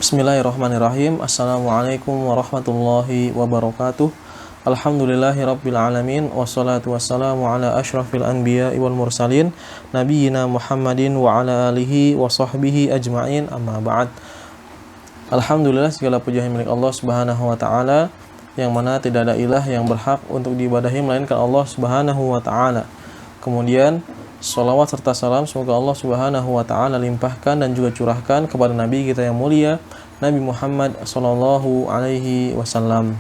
Bismillahirrahmanirrahim. Assalamualaikum warahmatullahi wabarakatuh. Alhamdulillahirabbil alamin wassalatu wassalamu ala asyrafil anbiya'i wal mursalin nabiyyina Muhammadin wa ala alihi wa sahbihi ajma'in, amma ba'd. Alhamdulillah, segala puji milik Allah Subhanahu wa taala, yang mana tidak ada ilah yang berhak untuk diibadahi melainkan Allah Subhanahu wa taala. Kemudian shalawat serta salam semoga Allah Subhanahu wa taala limpahkan dan juga curahkan kepada nabi kita yang mulia, Nabi Muhammad sallallahu alaihi wasallam.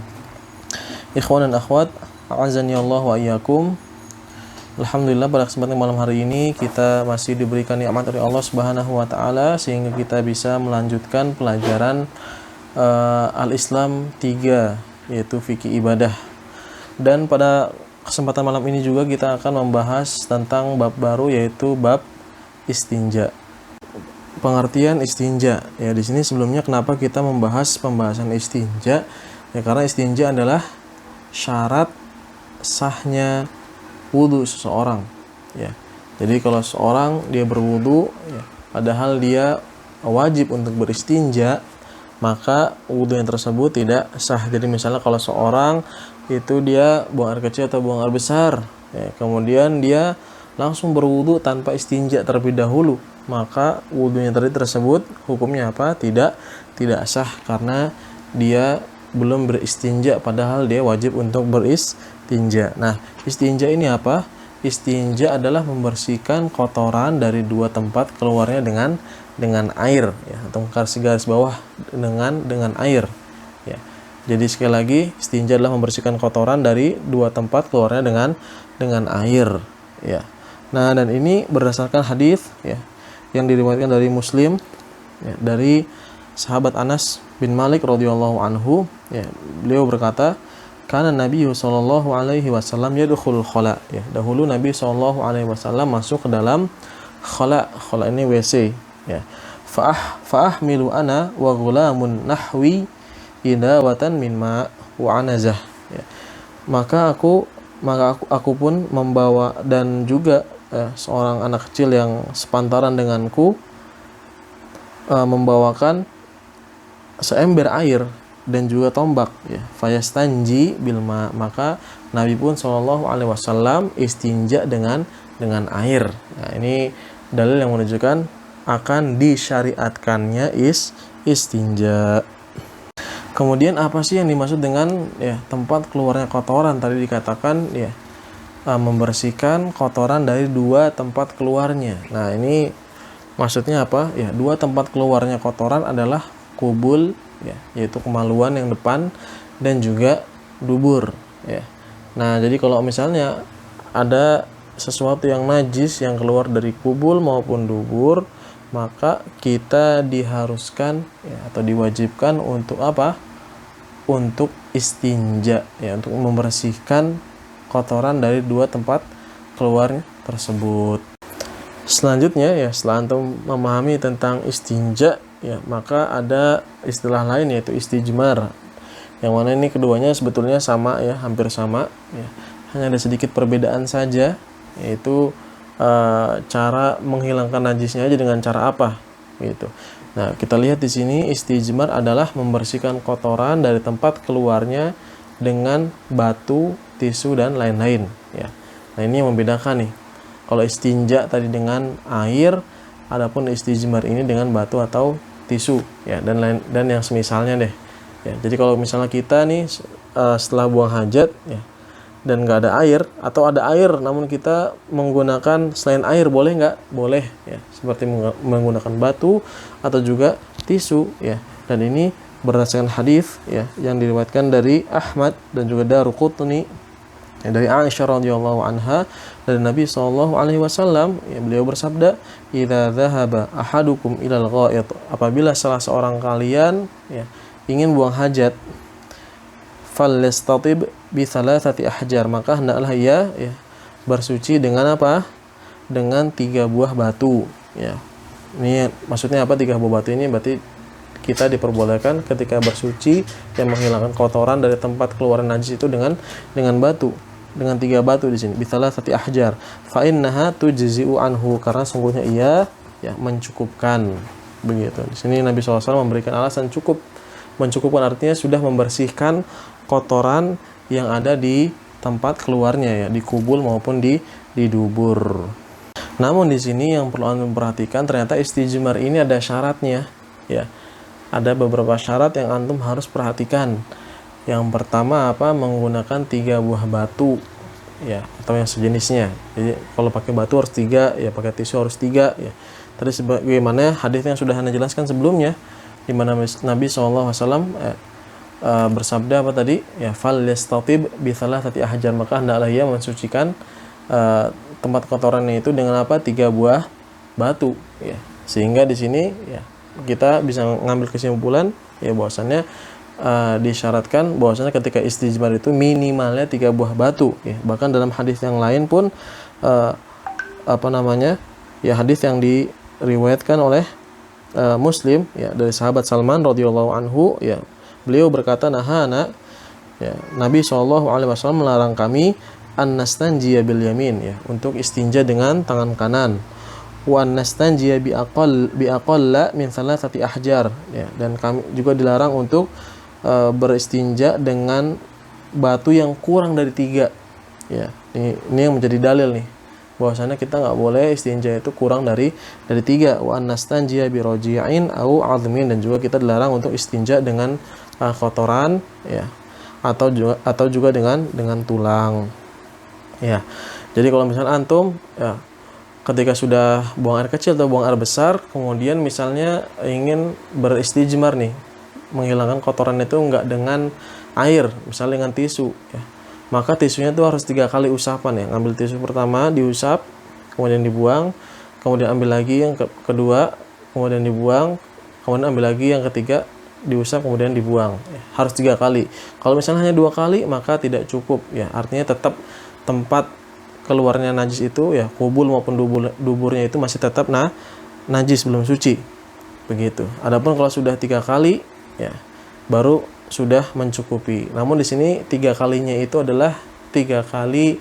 Ikhwan dan akhwat, a'azani Allah wa iyyakum. Alhamdulillah, pada kesempatan malam hari ini kita masih diberikan nikmat dari Allah Subhanahu wa taala sehingga kita bisa melanjutkan pelajaran Al-Islam 3, yaitu fikih ibadah. Dan pada kesempatan malam ini juga kita akan membahas tentang bab baru, yaitu bab istinja. Pengertian istinja. Ya, di sini sebelumnya kenapa kita membahas pembahasan istinja? Ya, karena istinja adalah syarat sahnya wudu seseorang. Ya. Jadi kalau seorang dia berwudu, ya, padahal dia wajib untuk beristinja, maka wudu yang tersebut tidak sah. Jadi misalnya kalau seorang itu dia buang air kecil atau buang air besar, ya, kemudian dia langsung berwudu tanpa istinja terlebih dahulu, maka wudunya tadi tersebut hukumnya apa? Tidak sah karena dia belum beristinja padahal dia wajib untuk beristinja. Nah, istinja ini apa? Istinja adalah membersihkan kotoran dari dua tempat keluarnya dengan air, ya, atau garis bawah dengan air, ya. Jadi sekali lagi, istinja adalah membersihkan kotoran dari dua tempat keluarnya dengan air, ya. Nah, dan ini berdasarkan hadis, ya, yang diriwayatkan dari Muslim, ya, dari sahabat Anas bin Malik radhiyallahu anhu, ya, beliau berkata, kana Nabi sallallahu alaihi wasallam yadkhulul khala, ya, dahulu Nabi sallallahu alaihi wasallam masuk ke dalam khala. Khala ini WC, ya. Fa'ahmilu ana wa ghulamun nahwi idawatan min ma wa anazah, ya. Maka aku pun membawa, dan juga seorang anak kecil yang sepantaran denganku membawakan seember air dan juga tombak, ya. Fayastanji bilma, maka Nabi pun sallallahu alaihi wasallam istinja dengan air. Nah, ini dalil yang menunjukkan akan disyariatkannya istinja. Kemudian apa sih yang dimaksud dengan, ya, tempat keluarnya kotoran? Tadi dikatakan, ya, membersihkan kotoran dari dua tempat keluarnya. Nah, ini maksudnya apa? Ya, dua tempat keluarnya kotoran adalah kubul, ya, yaitu kemaluan yang depan, dan juga dubur, ya. Nah, jadi kalau misalnya ada sesuatu yang najis yang keluar dari kubul maupun dubur, maka kita diharuskan, ya, atau diwajibkan untuk apa? Untuk istinja, ya, untuk membersihkan kotoran dari dua tempat keluar tersebut. Selanjutnya, ya, setelah antum memahami tentang istinja, ya, maka ada istilah lain yaitu istijmar, yang mana ini keduanya sebetulnya sama, ya, hampir sama, ya. Hanya ada sedikit perbedaan saja, yaitu cara menghilangkan najisnya aja dengan cara apa, gitu. Nah, kita lihat di sini istijmar adalah membersihkan kotoran dari tempat keluarnya dengan batu, tisu, dan lain-lain, ya. Nah, ini yang membedakan nih. Kalau istinja tadi dengan air, adapun istijmar ini dengan batu atau tisu, ya, dan yang semisalnya deh, ya. Jadi kalau misalnya kita nih setelah buang hajat, ya, dan nggak ada air, atau ada air namun kita menggunakan selain air, boleh nggak? Boleh, ya, seperti menggunakan batu atau juga tisu, ya. Dan ini berdasarkan hadis, ya, yang diriwayatkan dari Ahmad dan juga Daruqutni, ya, dari Aisyah radhiyallahu anha, dari Nabi sallallahu alaihi wasallam, ya, beliau bersabda, idza dzahaba ahadukum ilal ghaid, apabila salah seorang kalian, ya, ingin buang hajat, falyastatib bi thalathati ahjar, maka hendaklah ia, ya, bersuci dengan apa? Dengan 3 buah batu, ya. Ini maksudnya apa 3 buah batu ini? Berarti kita diperbolehkan ketika bersuci yang menghilangkan kotoran dari tempat keluaran najis itu dengan batu, dengan 3 batu di sini. Bi thalathati ahjar fa innaha tujzi'u anhu, karena sungguhnya ia, ya, mencukupkan. begitu. Di sini Nabi SAW memberikan alasan mencukupkan, artinya sudah membersihkan kotoran yang ada di tempat keluarnya ya, di kubul maupun di dubur. Namun di sini yang perlu antum perhatikan, ternyata istijmar ini ada syaratnya ya. Ada beberapa syarat yang antum harus perhatikan. Yang pertama apa? Menggunakan 3 buah batu ya, atau yang sejenisnya. Jadi kalau pakai batu harus 3 ya, pakai tisu harus 3 ya. Tadi sebagaimana hadis yang sudah Anda jelaskan sebelumnya, di mana Nabi SAW bersabda apa tadi? Ya, fal yastatib bi thalathati ahjar, maka hendaklah ia mensucikan tempat kotorannya itu dengan apa? 3 buah batu ya. Sehingga di sini ya kita bisa mengambil kesimpulan ya bahwasannya disyaratkan bahwasanya ketika istijmar itu minimalnya 3 buah batu ya. Bahkan dalam hadis yang lain pun ya hadis yang diriwayatkan oleh Muslim ya dari sahabat Salman radhiyallahu anhu ya, beliau berkata nahana ya, Nabi SAW melarang kami an-nastanjiya bil yamin ya, untuk istinja dengan tangan kanan, wa nastanjiya bi aqalla min thalathati ahjar ya, dan kami juga dilarang untuk beristinja dengan batu yang kurang dari 3 ya. Ini yang menjadi dalil nih bahwasanya kita nggak boleh istinja itu kurang dari 3. Wa nastanjiya bi raji'in au 'azmin, dan juga kita dilarang untuk istinja dengan kotoran ya, atau juga dengan tulang ya. Jadi kalau misalnya antum ya ketika sudah buang air kecil atau buang air besar, kemudian misalnya ingin beristijmar nih, menghilangkan kotoran itu enggak dengan air, misalnya dengan tisu ya, maka tisunya itu harus 3 kali usapan ya. Ngambil tisu pertama diusap, kemudian dibuang, kemudian ambil lagi yang kedua, kemudian dibuang, kemudian ambil lagi yang ketiga, diusap kemudian dibuang ya. Harus 3 kali. Kalau misalnya hanya 2 kali maka tidak cukup ya, artinya tetap tempat keluarnya najis itu ya, kubul maupun duburnya itu masih tetap najis, belum suci begitu. Adapun kalau sudah 3 kali ya baru sudah mencukupi. Namun di sini 3 kalinya itu adalah 3 kali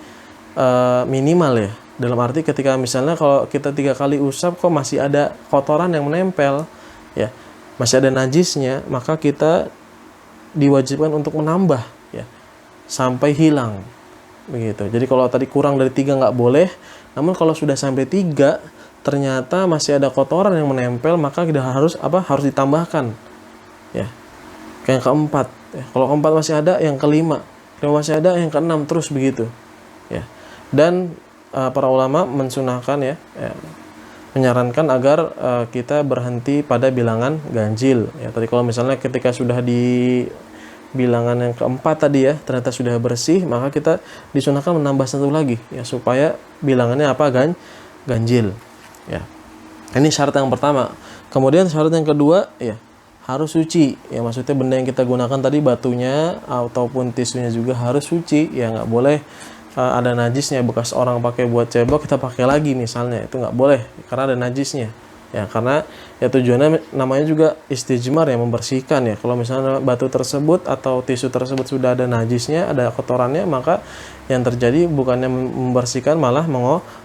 minimal ya. Dalam arti ketika misalnya kalau kita 3 kali usap kok masih ada kotoran yang menempel ya, masih ada najisnya, maka kita diwajibkan untuk menambah ya sampai hilang begitu. Jadi kalau tadi kurang dari 3 nggak boleh, namun kalau sudah sampai 3 ternyata masih ada kotoran yang menempel, maka kita harus ditambahkan ya. Yang keempat ya. Kalau keempat masih ada, yang kelima masih ada, yang keenam, terus begitu ya. Dan para ulama mensunahkan ya, menyarankan agar kita berhenti pada bilangan ganjil ya. Tadi kalau misalnya ketika sudah di bilangan yang keempat tadi ya ternyata sudah bersih, maka kita disunahkan menambah 1 lagi ya, supaya bilangannya ganjil ya. Ini syarat yang pertama. Kemudian syarat yang kedua ya, harus suci ya, maksudnya benda yang kita gunakan tadi, batunya ataupun tisunya juga harus suci ya. Nggak boleh ada najisnya, bekas orang pakai buat cebok kita pakai lagi misalnya, itu nggak boleh karena ada najisnya ya. Karena ya tujuannya namanya juga istijmar ya, membersihkan ya. Kalau misalnya batu tersebut atau tisu tersebut sudah ada najisnya, ada kotorannya, maka yang terjadi bukannya membersihkan malah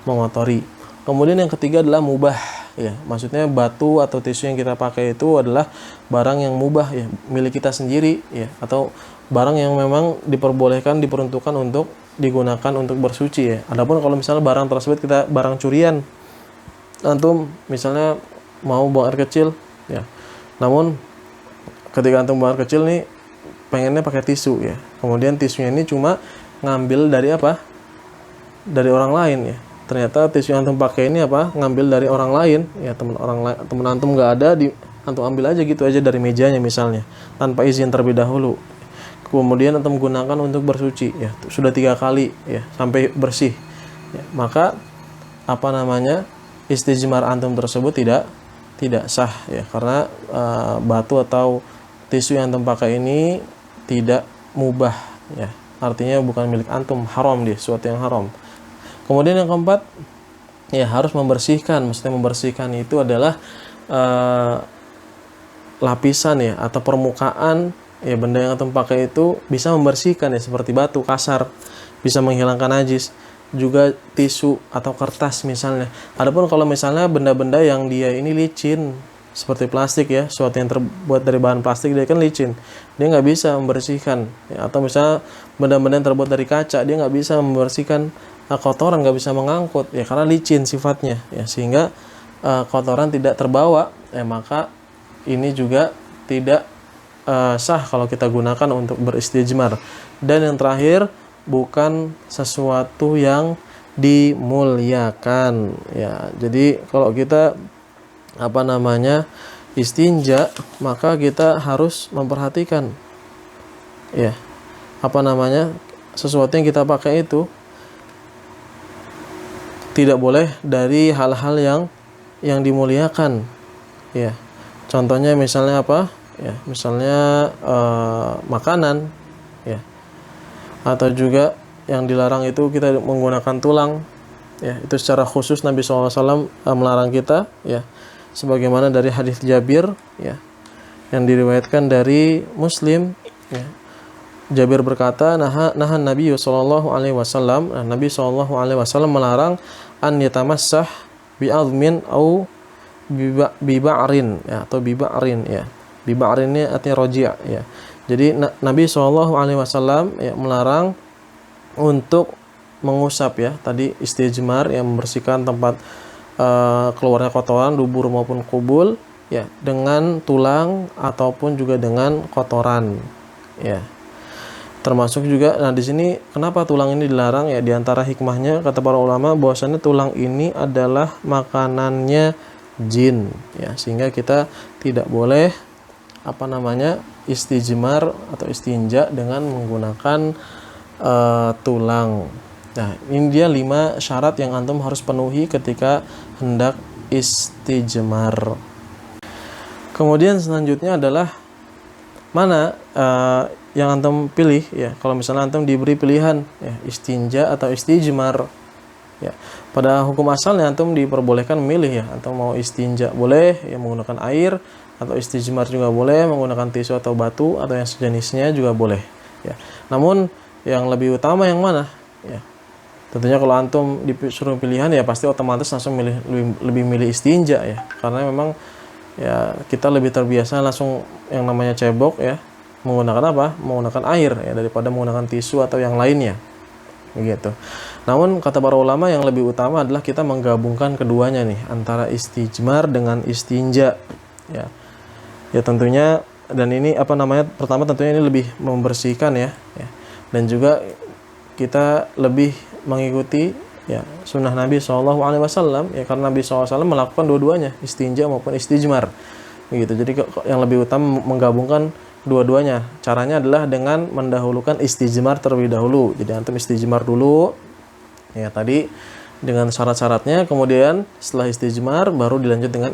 mengotori. Kemudian yang ketiga adalah mubah ya, maksudnya batu atau tisu yang kita pakai itu adalah barang yang mubah ya, milik kita sendiri ya, atau barang yang memang diperuntukkan untuk digunakan untuk bersuci ya. Adapun kalau misalnya barang tersebut barang curian, antum misalnya mau buang air kecil ya, namun ketika antum buang air kecil nih pengennya pakai tisu ya, kemudian tisunya ini cuma ngambil dari dari orang lain ya. Ternyata tisu yang antum pakai ini ngambil dari orang lain ya, teman antum nggak ada, antum ambil aja gitu aja dari mejanya misalnya tanpa izin terlebih dahulu, kemudian antum gunakan untuk bersuci ya, sudah 3 kali ya sampai bersih ya, maka istijmar antum tersebut tidak sah ya, karena batu atau tisu yang antum pakai ini tidak mubah ya, artinya bukan milik antum, haram dia, sesuatu yang haram. Kemudian yang keempat ya, harus membersihkan. Maksudnya membersihkan itu adalah lapisan ya, atau permukaan ya, benda yang antum pakai itu bisa membersihkan ya, seperti batu kasar bisa menghilangkan najis, juga tisu atau kertas misalnya. Adapun kalau misalnya benda-benda yang dia ini licin seperti plastik ya, sesuatu yang terbuat dari bahan plastik dia kan licin, dia nggak bisa membersihkan ya. Atau misalnya benda-benda yang terbuat dari kaca, dia nggak bisa membersihkan kotoran, nggak bisa mengangkut ya karena licin sifatnya ya, sehingga kotoran tidak terbawa ya, maka ini juga tidak sah kalau kita gunakan untuk beristijmar. Dan yang terakhir, bukan sesuatu yang dimuliakan ya. Jadi kalau kita istinja, maka kita harus memperhatikan ya, sesuatu yang kita pakai itu tidak boleh dari hal-hal yang dimuliakan ya. Contohnya misalnya apa ya, misalnya makanan ya, atau juga yang dilarang itu kita menggunakan tulang ya. Itu secara khusus Nabi SAW melarang kita ya, sebagaimana dari hadis Jabir ya, yang diriwayatkan dari Muslim ya. Jabir berkata, nahan Nabi sallallahu alaihi wasallam, Nabi sallallahu alaihi wasallam melarang an yatamassah bi'admin au biba'rin ya, atau biba'rin ya. Biba'rin ini artinya roji' ya. Jadi Nabi sallallahu alaihi wasallam ya melarang untuk mengusap ya, tadi istijmar yang membersihkan tempat keluarnya kotoran dubur maupun kubul ya, dengan tulang ataupun juga dengan kotoran ya. Termasuk juga, nah di sini kenapa tulang ini dilarang ya? Di antara hikmahnya kata para ulama bahwasanya tulang ini adalah makanannya jin ya, sehingga kita tidak boleh istijmar atau istinja dengan menggunakan tulang. Nah, ini dia 5 syarat yang antum harus penuhi ketika hendak istijmar. Kemudian selanjutnya adalah mana yang antum pilih ya. Kalau misalnya antum diberi pilihan ya, istinja atau istijmar ya, pada hukum asalnya antum diperbolehkan memilih ya, antum mau istinja boleh ya menggunakan air, atau istijmar juga boleh menggunakan tisu atau batu atau yang sejenisnya juga boleh ya. Namun yang lebih utama yang mana ya? Tentunya kalau antum disuruh pilihan ya pasti otomatis langsung lebih milih istinja ya, karena memang ya kita lebih terbiasa langsung yang namanya cebok ya, menggunakan air ya, daripada menggunakan tisu atau yang lainnya begitu. Namun kata para ulama yang lebih utama adalah kita menggabungkan keduanya nih, antara istijmar dengan istinja ya. Ya tentunya, dan ini pertama tentunya ini lebih membersihkan ya, dan juga kita lebih mengikuti ya sunnah Nabi SAW ya, karena Nabi SAW melakukan dua-duanya, istinja maupun istijmar begitu. Jadi yang lebih utama menggabungkan dua-duanya. Caranya adalah dengan mendahulukan istijmar terlebih dahulu. Jadi antum istijmar dulu ya tadi dengan syarat-syaratnya, kemudian setelah istijmar baru dilanjut dengan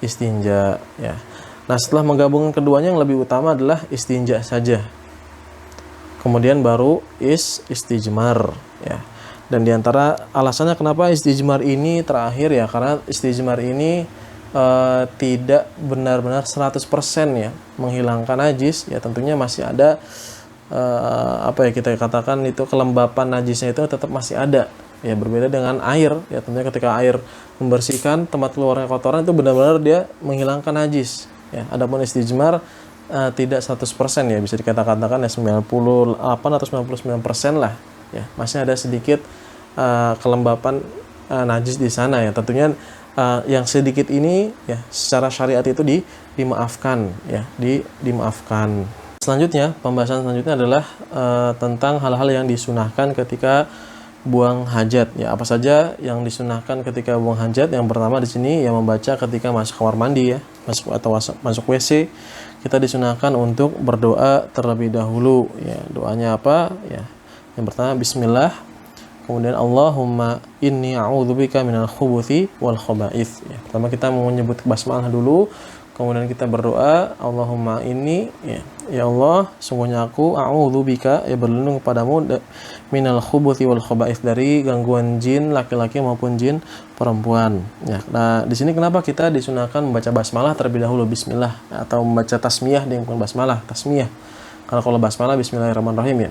istinja ya. Nah, setelah menggabungkan keduanya yang lebih utama adalah istinja saja, kemudian baru istijmar ya. Dan diantara alasannya kenapa istijmar ini terakhir ya, karena istijmar ini tidak benar-benar 100% ya menghilangkan najis ya. Tentunya masih ada kita katakan itu kelembapan najisnya itu tetap masih ada ya, berbeda dengan air ya. Tentunya ketika air membersihkan tempat keluarnya kotoran itu benar-benar dia menghilangkan najis ya. Adapun istijmar tidak 100% ya, bisa dikatakan ya 98 atau 99% lah ya, masih ada sedikit kelembapan najis di sana ya. Tentunya yang sedikit ini ya secara syariat itu dimaafkan ya, dimaafkan. Selanjutnya, pembahasan selanjutnya adalah tentang hal-hal yang disunahkan ketika buang hajat ya. Apa saja yang disunahkan ketika buang hajat? Yang pertama di sini ya membaca ketika masuk kamar mandi ya, masuk WC, kita disunahkan untuk berdoa terlebih dahulu ya. Doanya apa ya? Yang pertama bismillah, kemudian Allahumma inni a'udzubika minal khubuthi wal khaba'ith ya. Pertama kita menyebut basmalah dulu, kemudian kita berdoa Allahumma inni ya Allah, sungguhnya aku a'udzubika ya berlindung kepadamu minal khubuthi wal khaba'ith, dari gangguan jin laki-laki maupun jin perempuan ya. Nah, di sini kenapa kita disunahkan membaca basmalah terlebih dahulu, bismillah ya, atau membaca tasmiyah dengan bukan basmalah, tasmiyah. Karena kalau basmalah bismillahirrahmanirrahim ya,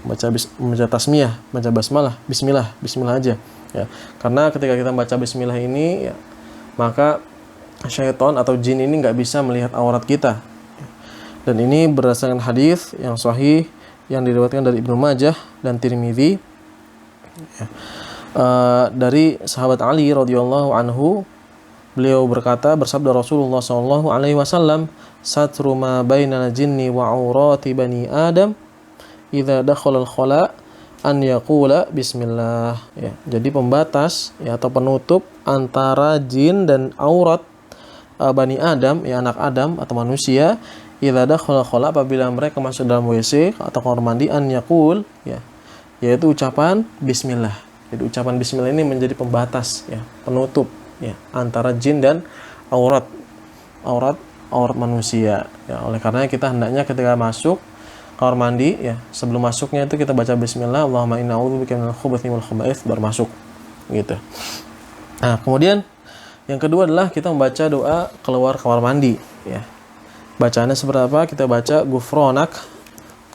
membaca tasmiyah, baca basmalah bismillah aja ya. Karena ketika kita membaca bismillah ini ya, maka syaitan atau jin ini nggak bisa melihat aurat kita. Dan ini berdasarkan hadis yang sahih yang diriwayatkan dari Ibnu Majah dan Tirmidzi, ya. Dari sahabat Ali radhiyallahu anhu, beliau berkata, bersabda Rasulullah sallallahu alaihi wasallam, satru ma bainal jinni wa aurati bani Adam idza dakhala al-khala an yaqula bismillah, ya. Jadi pembatas, ya, atau penutup antara jin dan aurat Bani Adam, ya, anak Adam atau manusia, idza dakhala al-khala, apabila mereka masuk dalam WC atau kamar mandi, an yaqul, ya, yaitu ucapan bismillah. Jadi ucapan bismillah ini menjadi pembatas, ya, penutup, ya, antara jin dan aurat manusia, ya. Oleh karena kita hendaknya ketika masuk kamar mandi, ya, sebelum masuknya itu kita baca bismillah, Allahumma inna a'udzubika minal khubuthi wal khaba'ith, baru masuk, gitu. Nah, kemudian yang kedua adalah kita membaca doa keluar kamar mandi, ya. Bacaannya seperti apa? Kita baca ghufranak,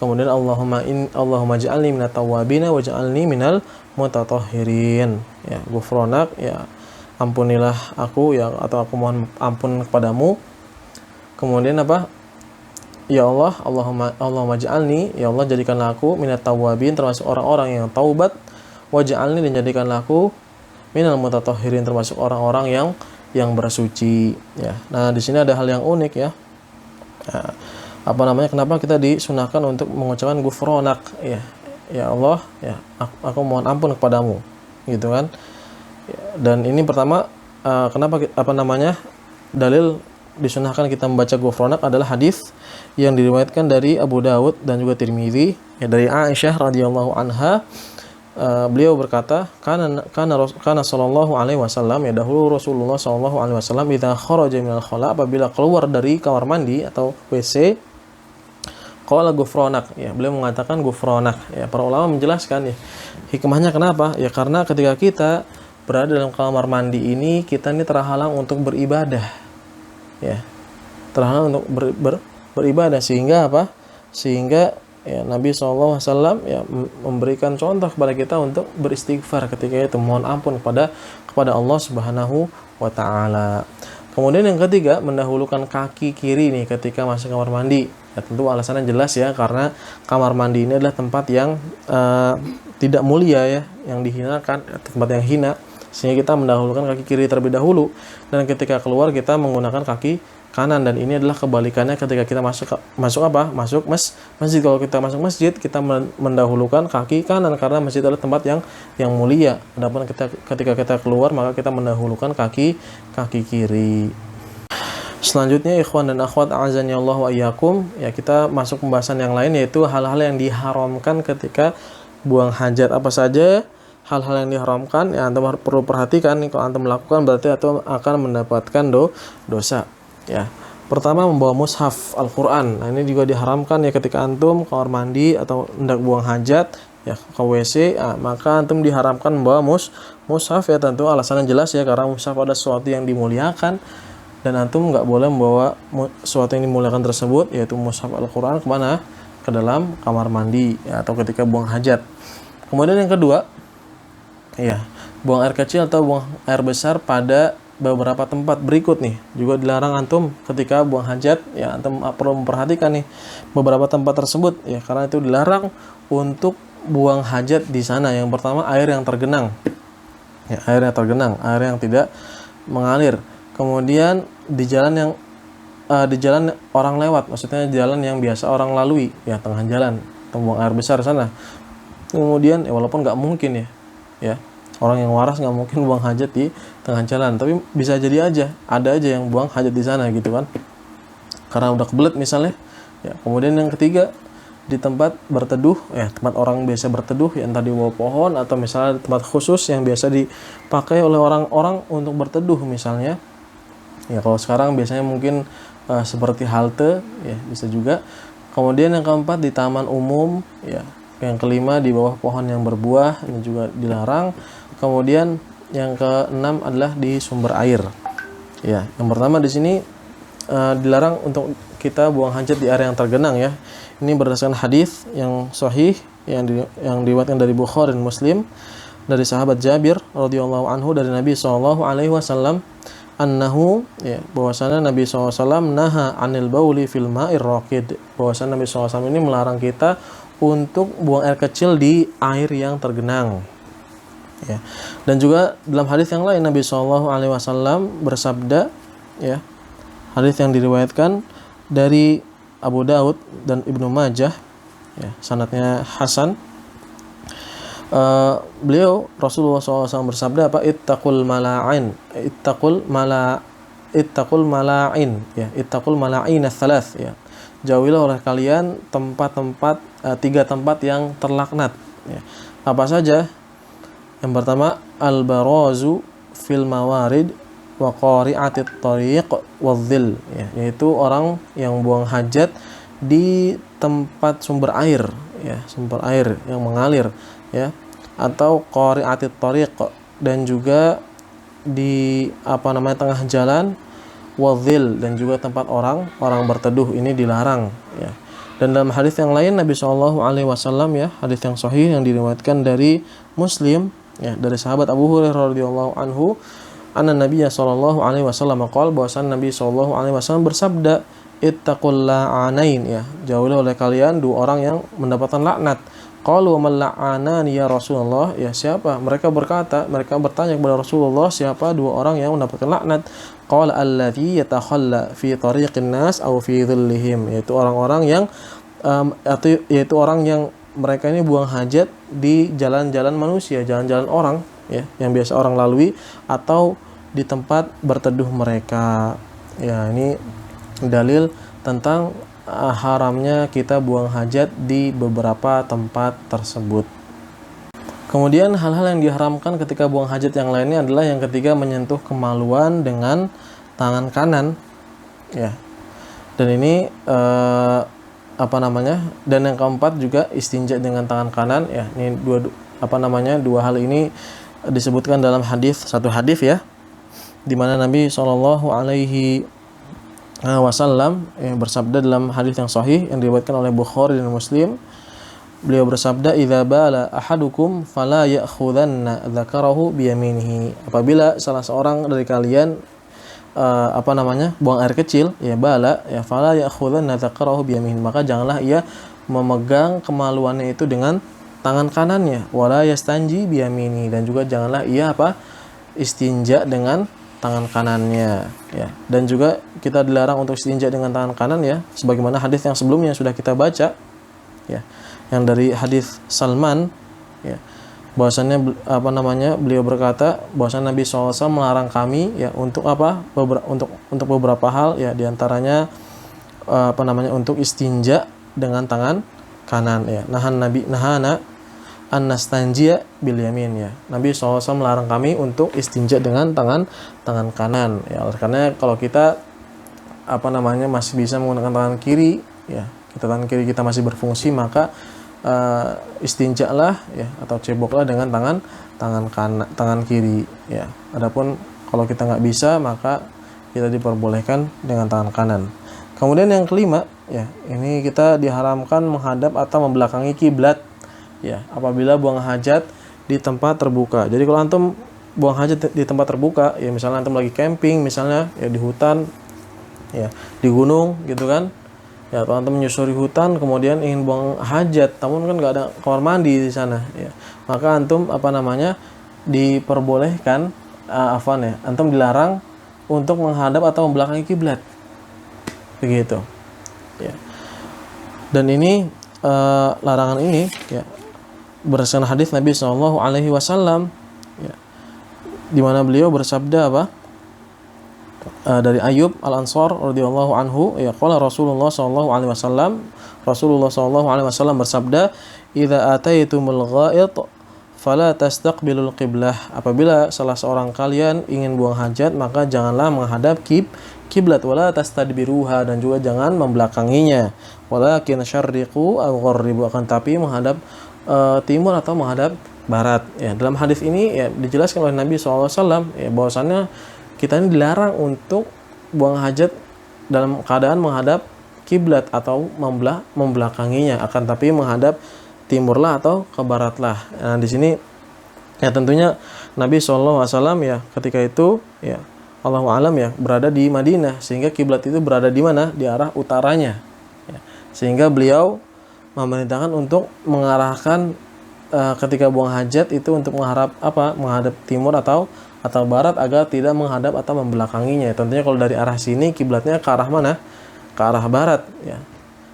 kemudian Allahumma ja'alni minat tawwabina wa ja'alni minal mutatahhirin, ya. Ghufranak, ya, ampunilah aku, ya, atau aku mohon ampun kepadamu. Kemudian apa? Ya Allah, Allahumma ja'alni, ya Allah, jadikanlah aku minat tawwabin, termasuk orang-orang yang taubat, wa ja'alni, dan jadikanlah aku minal mutatahhirin, termasuk orang-orang yang bersuci, ya. Nah, di sini ada hal yang unik, ya. Nah, kenapa kita disunahkan untuk mengucapkan ghufranak, ya. Ya Allah, ya, aku mohon ampun kepadamu, gitu kan. Dan ini pertama, kenapa dalil disunahkan kita membaca ghufranak adalah hadis yang diriwayatkan dari Abu Dawud dan juga Tirmidzi, ya, dari Aisyah radhiyallahu anha. Beliau berkata, kana sallallahu alaihi wasallam, ya, dahulu Rasulullah sallallahu alaihi wasallam idza kharaja minal khala, apabila keluar dari kamar mandi atau WC, qala ghufranak, ya, beliau mengatakan ghufranak, ya. Para ulama menjelaskan, ya, hikmahnya kenapa? Ya, karena ketika kita berada dalam kamar mandi ini, kita ini terhalang untuk beribadah, ya. Terhalang untuk beribadah, sehingga apa? Sehingga, ya, Nabi SAW, ya, memberikan contoh kepada kita untuk beristighfar ketika itu, mohon ampun kepada Allah Subhanahu wa taala. Kemudian yang ketiga, mendahulukan kaki kiri nih ketika masuk kamar mandi. Ya, tentu alasannya jelas, ya, karena kamar mandi ini adalah tempat yang tidak mulia, ya, yang dihinakan, tempat yang hina, sehingga kita mendahulukan kaki kiri terlebih dahulu, dan ketika keluar kita menggunakan kaki kanan. Dan ini adalah kebalikannya ketika kita masuk masjid. Kalau kita masuk masjid, kita mendahulukan kaki kanan karena masjid adalah tempat yang mulia. Adapun ketika kita keluar, maka kita mendahulukan kaki kiri. Selanjutnya, ikhwan dan akhwat a'azani Allah wa iyyakum, ya, kita masuk pembahasan yang lain, yaitu hal-hal yang diharamkan ketika buang hajat. Apa saja hal-hal yang diharamkan, ya, antum perlu perhatikan. Kalau antum melakukan, berarti antum akan mendapatkan dosa, ya. Pertama, membawa mushaf Al-Quran. Nah, ini juga diharamkan, ya, ketika antum kamar mandi atau hendak buang hajat, ya, ke WC, maka antum diharamkan membawa mushaf, ya. Tentu alasannya jelas, ya, karena mushaf adalah sesuatu yang dimuliakan, dan antum nggak boleh membawa sesuatu yang dimuliakan tersebut, yaitu mushaf Al-Quran, kemana? Ke dalam kamar mandi, ya, atau ketika buang hajat. Kemudian yang kedua, ya, buang air kecil atau buang air besar pada beberapa tempat berikut nih juga dilarang antum ketika buang hajat, ya. Antum perlu memperhatikan nih beberapa tempat tersebut, ya, karena itu dilarang untuk buang hajat di sana. Yang pertama, air yang tergenang, ya, air yang tidak mengalir. Kemudian di jalan orang lewat, maksudnya jalan yang biasa orang lalui, ya, tengah jalan, buang air besar sana. Kemudian, ya, walaupun nggak mungkin, ya, orang yang waras nggak mungkin buang hajat di tengah jalan, tapi bisa jadi ada aja yang buang hajat di sana, gitu kan, karena udah kebelet misalnya, ya. Kemudian yang ketiga, di tempat berteduh, ya, tempat orang biasa berteduh, ya, entah di bawah pohon atau misalnya tempat khusus yang biasa dipakai oleh orang-orang untuk berteduh misalnya, ya. Kalau sekarang biasanya mungkin seperti halte, ya, bisa juga. Kemudian yang keempat, di taman umum, ya. Yang kelima, di bawah pohon yang berbuah, ini juga dilarang. Kemudian yang keenam adalah di sumber air, ya. Yang pertama di sini dilarang untuk kita buang hajat di area yang tergenang, ya. Ini berdasarkan hadis yang sahih yang diriwayatkan dari Bukhari dan Muslim dari sahabat Jabir radhiyallahu anhu dari Nabi SAW. annahu, ya, bahwasanya Nabi SAW naha anil bauli fil ma'ir raqid, bahwasanya Nabi SAW ini melarang kita untuk buang air kecil di air yang tergenang, ya. Dan juga dalam hadis yang lain Nabi SAW bersabda, ya, hadis yang diriwayatkan dari Abu Daud dan Ibnu Majah, ya, sanadnya hasan. Beliau Rasulullah SAW bersabda apa? Ittaqul mala'in, ittaqul mala'in, ya, ittaqul mala'in ats-tsalas, ya. Jauhilah oleh kalian tempat-tempat, 3 tempat yang terlaknat, ya. Apa saja? Yang pertama, al-barazu fil mawarid wa qari'atit tariq wadh-dhil, ya, yaitu orang yang buang hajat di tempat sumber air, ya, sumber air yang mengalir, ya, atau qari'atit tariq, dan juga di tengah jalan, wadhil, dan juga tempat orang berteduh, ini dilarang, ya. Dan dalam hadis yang lain Nabi SAW, ya, hadis yang sahih yang diriwayatkan dari Muslim, ya, dari sahabat Abu Hurairah radhiyallahu anhu, anna Nabiyya sallallahu alaihi wasallam qala, bahwasan Nabi sallallahu alaihi wasallam bersabda, ittaqul la'anain, ya, jauhilah oleh kalian 2 orang yang mendapatkan laknat. Qalu wa man la'anani ya Rasulullah, ya, siapa? Mereka bertanya kepada Rasulullah, siapa 2 orang yang mendapatkan laknat? Qala alladzi yatakhalla fi tariqin nas aw fi dhillihim, yaitu orang-orang yang yaitu orang yang mereka ini buang hajat di jalan-jalan manusia, jalan-jalan orang, ya, yang biasa orang lalui, atau di tempat berteduh mereka. Ya, ini dalil tentang haramnya kita buang hajat di beberapa tempat tersebut. Kemudian hal-hal yang diharamkan ketika buang hajat yang lainnya adalah yang ketiga, menyentuh kemaluan dengan tangan kanan, ya. Dan ini dan yang keempat juga istinja dengan tangan kanan, ya. Ini dua hal ini disebutkan dalam satu hadis, ya, di mana Nabi Shallallahu alaihi wasallam, ya, bersabda dalam hadis yang sahih yang diriwayatkan oleh Bukhari dan Muslim. Beliau bersabda, idza bala ahadukum fala ya'khudanna dzakarahu biyaminihi, apabila salah seorang dari kalian buang air kecil, ya, bala, ya, fala ya'khudanna dzakarahu biyaminihi, maka janganlah ia memegang kemaluannya itu dengan tangan kanannya, wala yastanji biyamini, dan juga janganlah ia istinja dengan tangan kanannya, ya. Dan juga kita dilarang untuk istinja dengan tangan kanan, ya, sebagaimana hadis yang sebelumnya sudah kita baca, ya, yang dari hadis Salman, ya, bahwasannya beliau berkata bahwasan Nabi SAW melarang kami, ya, untuk untuk beberapa hal, ya, diantaranya untuk istinja dengan tangan kanan, ya. Nahana an-nastanjiya bil yamin, ya. Nabi SAW melarang kami untuk istinja dengan tangan kanan, ya. Karena kalau kita masih bisa menggunakan tangan kiri, ya, tangan kiri kita masih berfungsi, maka istinjalah, ya, atau ceboklah dengan tangan kiri, ya. Adapun kalau kita nggak bisa, maka kita diperbolehkan dengan tangan kanan. Kemudian yang kelima, ya, ini kita diharamkan menghadap atau membelakangi kiblat, ya, apabila buang hajat di tempat terbuka. Jadi kalau antum buang hajat di tempat terbuka, ya, misalnya antum lagi camping, misalnya, ya, di hutan, ya, di gunung, gitu kan, ya, atau antum menyusuri hutan kemudian ingin buang hajat, namun kan nggak ada kamar mandi di sana, ya, maka antum diperbolehkan, antum dilarang untuk menghadap atau membelakangi kiblat, begitu, ya. Dan ini larangan ini, ya, berdasarkan hadis Nabi Shallallahu alaihi wasallam, ya, di mana beliau bersabda dari Ayyub Al-Ansar radhiyallahu anhu, ya, qala Rasulullah sallallahu alaihi wasallam bersabda, idza ataitumul gha'it fala tastaqbilul qiblah, apabila salah seorang kalian ingin buang hajat, maka janganlah menghadap kiblat, wala tastadbiruha, dan juga jangan membelakanginya, walakin syarriqu aw gharribu, akan tapi menghadap timur atau menghadap barat, ya. Dalam hadis ini, ya, dijelaskan oleh Nabi SAW, ya, bahwasannya kita ini dilarang untuk buang hajat dalam keadaan menghadap kiblat atau membelakanginya, akan tapi menghadap timurlah atau ke baratlah. Nah, di sini, ya, tentunya Nabi SAW, ya, ketika itu, ya, Allahu alam ya, berada di Madinah, sehingga kiblat itu berada di mana? Di arah utaranya. Ya. Sehingga beliau memerintahkan untuk mengarahkan ketika buang hajat itu untuk menghadap timur atau barat, agar tidak menghadap atau membelakanginya. Tentunya kalau dari arah sini kiblatnya ke arah mana? Ke arah barat ya.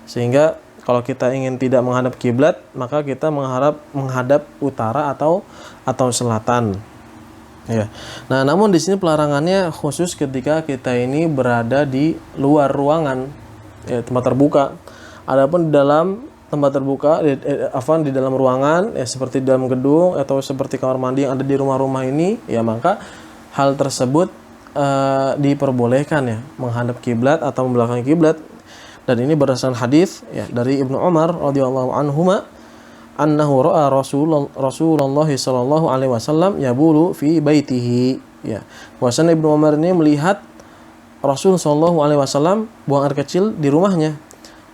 Sehingga kalau kita ingin tidak menghadap kiblat, maka kita menghadap utara atau selatan. Ya. Nah, namun di sini pelarangannya khusus ketika kita ini berada di luar ruangan, ya, tempat terbuka. Adapun di dalam tempat terbuka, di dalam ruangan, ya, seperti di dalam gedung atau seperti kamar mandi yang ada di rumah-rumah ini, ya maka hal tersebut diperbolehkan ya, menghadap kiblat atau membelakangi kiblat. Dan ini berdasarkan hadis ya dari Ibnu Umar radhiyallahu anhuma, annahu ra'a Rasulullah sallallahu alaihi wasallam yabulu fi baitihi, ya. Bahwasanya Ibnu Umar ini melihat Rasul sallallahu alaihi wasallam buang air kecil di rumahnya,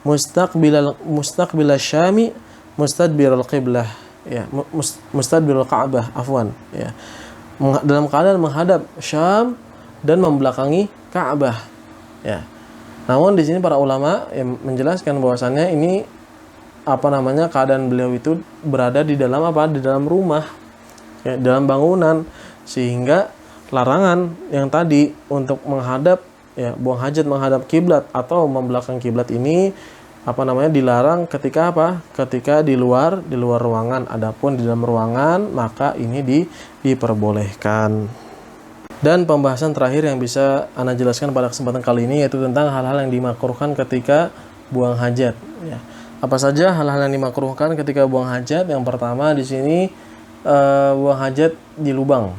mustaqbil syami mustadbiral qiblah, ya, mustadbiral Ka'bah afwan, ya. Dalam keadaan menghadap Syam dan membelakangi Ka'bah, ya. Namun di sini para ulama yang menjelaskan bahwasannya ini keadaan beliau itu berada di dalam di dalam rumah, ya, dalam bangunan, sehingga larangan yang tadi untuk menghadap, ya, buang hajat menghadap kiblat atau membelakangi kiblat ini dilarang ketika ketika di luar ruangan. Adapun di dalam ruangan maka ini diperbolehkan. Dan pembahasan terakhir yang bisa Ana jelaskan pada kesempatan kali ini yaitu tentang hal-hal yang dimakruhkan ketika buang hajat, ya. Apa saja hal-hal yang dimakruhkan ketika buang hajat? Yang pertama di sini buang hajat di lubang.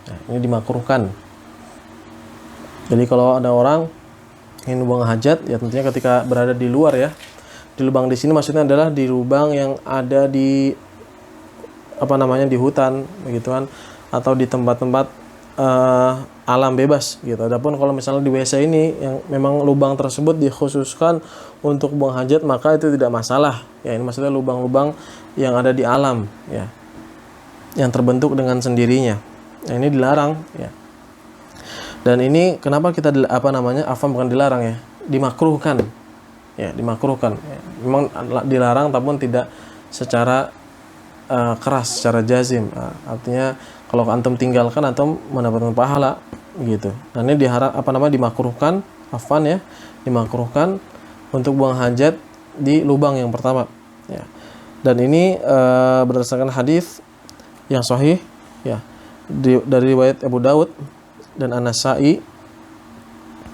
Nah, ini dimakruhkan. Jadi kalau ada orang ingin buang hajat, ya tentunya ketika berada di luar, ya. Di lubang di sini maksudnya adalah di lubang yang ada di di hutan, begitu kan, atau di tempat-tempat alam bebas gitu. Adapun kalau misalnya di WC ini yang memang lubang tersebut dikhususkan untuk buang hajat, maka itu tidak masalah. Ya, ini maksudnya lubang-lubang yang ada di alam, ya, yang terbentuk dengan sendirinya. Nah, ini dilarang, ya. Dan ini kenapa kita bukan dilarang, ya, dimakruhkan. Ya, dimakruhkan. Ya. Memang dilarang tapi tidak secara keras, secara jazim. Artinya kalau antum tinggalkan antum mendapatkan pahala gitu. Dan ini dimakruhkan, ya, dimakruhkan untuk buang hajat di lubang yang pertama, ya. Dan ini berdasarkan hadis yang sahih, ya, dari riwayat Abu Daud dan An-Nasa'i,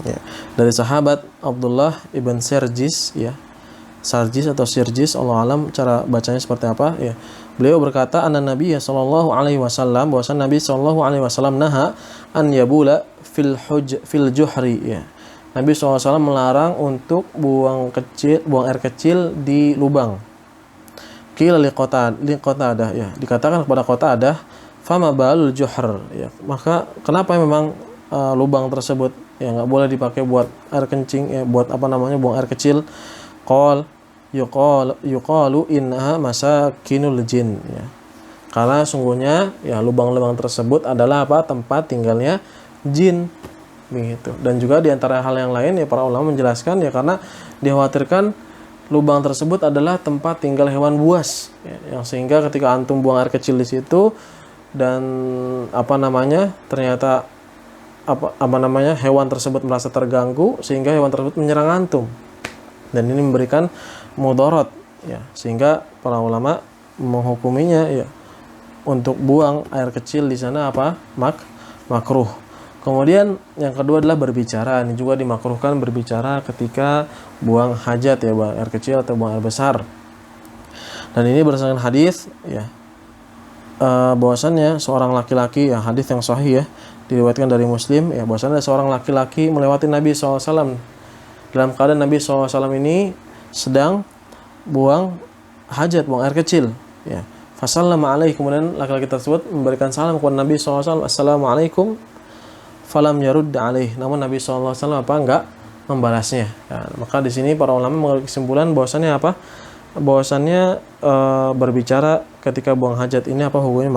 ya, dari sahabat Abdullah ibn Sarjis, ya. Sarjis atau Sirjis, Allah alam cara bacanya seperti apa, ya. Beliau berkata, anna Nabi sallallahu alaihi wasallam, bahwasanya Nabi sallallahu alaihi wasallam naha an yabula fil juhri, ya. Nabi SAW melarang untuk buang air kecil di lubang. Qila liqatadah, ya. Dikatakan kepada Qatadah, fama balul juhr, ya. Maka kenapa memang lubang tersebut, ya, enggak boleh dipakai buat air kencing, ya, buat buang air kecil? Qal yuqalu innaha masakinul jin, ya. Karena sungguhnya, ya, lubang-lubang tersebut adalah tempat tinggalnya jin, begitu. Dan juga di antara hal yang lain, ya, para ulama menjelaskan, ya, karena dikhawatirkan lubang tersebut adalah tempat tinggal hewan buas, ya, yang sehingga ketika antum buang air kecil di situ dan ternyata hewan tersebut merasa terganggu sehingga hewan tersebut menyerang antum. Dan ini memberikan mudarat, ya, sehingga para ulama menghukuminya, ya, untuk buang air kecil di sana makruh. Kemudian yang kedua adalah berbicara. Ini juga dimakruhkan berbicara ketika buang hajat, ya, buang air kecil atau buang air besar. Dan ini berdasarkan hadis, ya, bahwasannya seorang laki-laki, ya, hadis yang sahih, ya, diriwayatkan dari Muslim, ya, bahwasannya seorang laki-laki melewati Nabi SAW dalam keadaan Nabi SAW ini sedang buang hajat, buang air kecil, ya. Fasallama alaihi, kemudian laki-laki tersebut memberikan salam kepada Nabi SAW, assalamualaikum, falam yarud alaihi, namun Nabi SAW enggak membalasnya. Ya, maka di sini para ulama mengambil kesimpulan bahwasannya berbicara ketika buang hajat ini hukumnya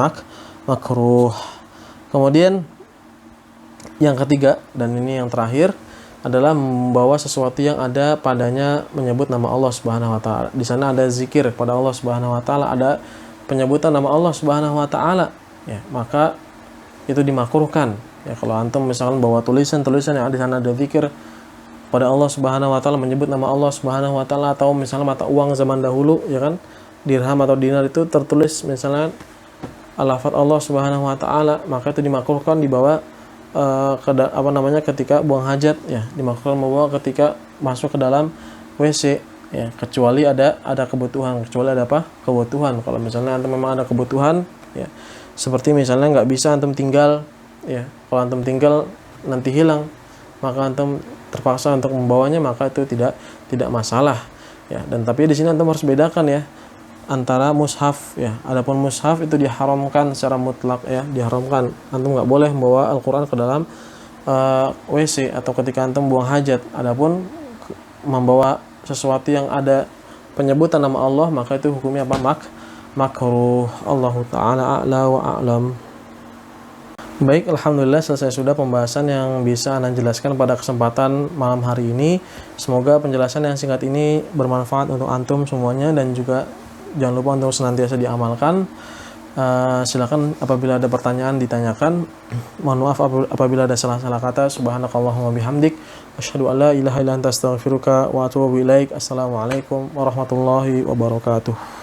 makruh. Kemudian Yang ketiga, dan ini yang terakhir, adalah membawa sesuatu yang ada padanya menyebut nama Allah Subhanahu wa taala. Di sana ada zikir kepada Allah Subhanahu wa taala, ada penyebutan nama Allah Subhanahu wa taala, ya, maka itu dimakruhkan. Ya, kalau antum misalkan bawa tulisan-tulisan yang di sana ada zikir pada Allah Subhanahu wa taala, menyebut nama Allah Subhanahu wa taala, atau misalnya mata uang zaman dahulu, ya kan, dirham atau dinar itu tertulis misalnya lafaz Allah Subhanahu wa taala, maka itu dimakruhkan dibawa ketika buang hajat, ya, dimakruhkan membawa ketika masuk ke dalam WC, ya, kecuali ada kebutuhan. Kecuali ada apa? Kebutuhan. Kalau misalnya antum memang ada kebutuhan, ya, seperti misalnya nggak bisa antum tinggal, ya, kalau antum tinggal nanti hilang, maka antum terpaksa untuk membawanya, maka itu tidak masalah, ya. Dan tapi di sini antum harus bedakan, ya, antara mushaf, ya. Adapun mushaf itu diharamkan secara mutlak, ya, diharamkan. Antum nggak boleh membawa Al-Qur'an ke dalam WC atau ketika antum buang hajat. Adapun membawa sesuatu yang ada penyebutan nama Allah, maka itu hukumnya apa? Makruh. Allahu taala a'la wa a'lam. Baik, alhamdulillah selesai sudah pembahasan yang bisa Ana jelaskan pada kesempatan malam hari ini. Semoga penjelasan yang singkat ini bermanfaat untuk antum semuanya, dan juga jangan lupa untuk senantiasa diamalkan. Silakan apabila ada pertanyaan ditanyakan. Mohon maaf apabila ada salah-salah kata. Subhanakallahumma bihamdik, asyhadu an la ilaha illa anta astaghfiruka wa atubu ilaik. Assalamualaikum warahmatullahi wabarakatuh.